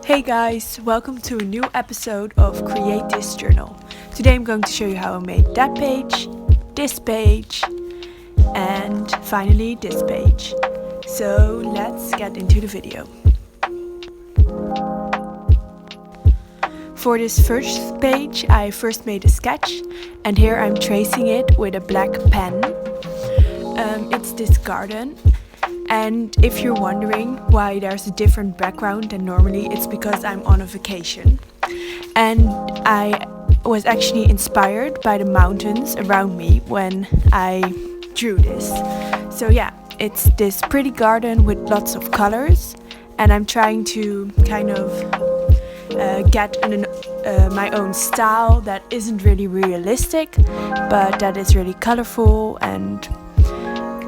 Hey guys, welcome to a new episode of Create This Journal. Today I'm going to show you how I made that page, this page, and finally this page. So let's get into the video. For this first page I first made a sketch, and here I'm tracing it with a black pen. It's this garden. And if you're wondering why there's a different background than normally, it's because I'm on a vacation. And I was actually inspired by the mountains around me when I drew this. So yeah, it's this pretty garden with lots of colors, and I'm trying to kind of get my own style that isn't really realistic, but that is really colorful, and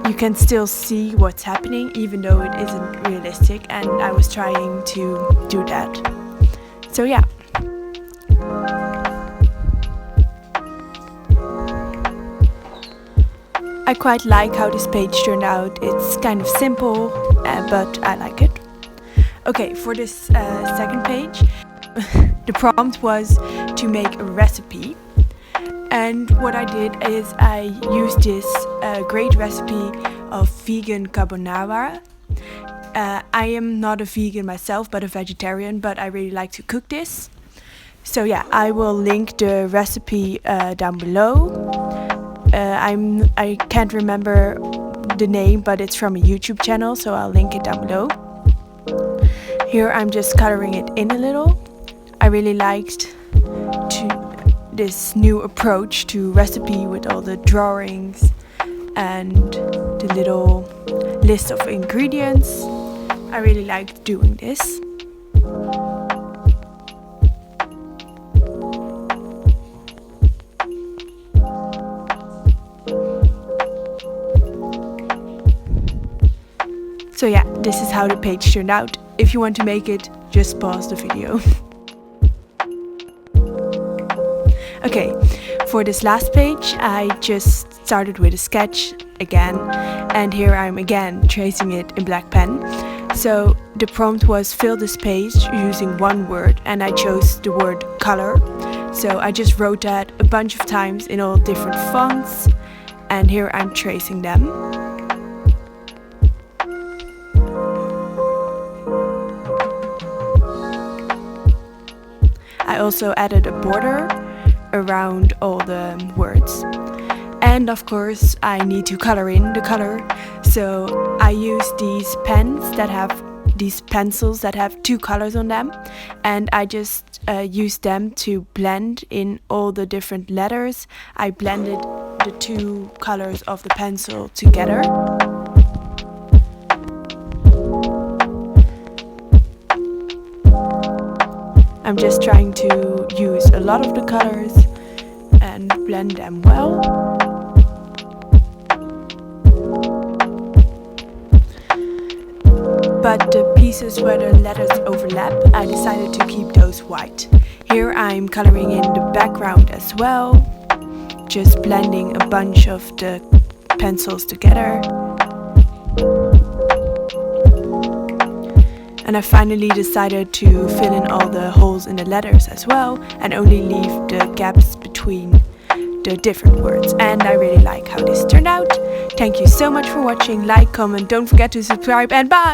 you can still see what's happening even though it isn't realistic, and I was trying to do that. So yeah. I quite like how this page turned out. It's kind of simple, but I like it. Okay, for this second page, the prompt was to make a recipe. And what I did is I used this great recipe of vegan carbonara. I am not a vegan myself, but a vegetarian, but I really like to cook this. So yeah, I will link the recipe down below. I can't remember the name, but it's from a YouTube channel, so I'll link it down below. Here I'm just coloring it in a little. I really liked this new approach to recipe with all the drawings and the little list of ingredients. I really liked doing this. So yeah, this is how the page turned out. If you want to make it, just pause the video. Okay, for this last page I just started with a sketch again, and here I'm again tracing it in black pen. So the prompt was fill this page using one word, and I chose the word color. So I just wrote that a bunch of times in all different fonts, and here I'm tracing them. I also added a border around all the words, and of course I need to color in the color, so I use these pencils that have two colors on them, and I just use them to blend in all the different letters. I blended the two colors of the pencil together. I'm just trying to use a lot of the colors and blend them well. But the pieces where the letters overlap, I decided to keep those white. Here I'm coloring in the background as well, just blending a bunch of the pencils together. And I finally decided to fill in all the holes in the letters as well, and only leave the gaps between the different words. And I really like how this turned out. Thank you so much for watching. Like, comment, don't forget to subscribe, and bye!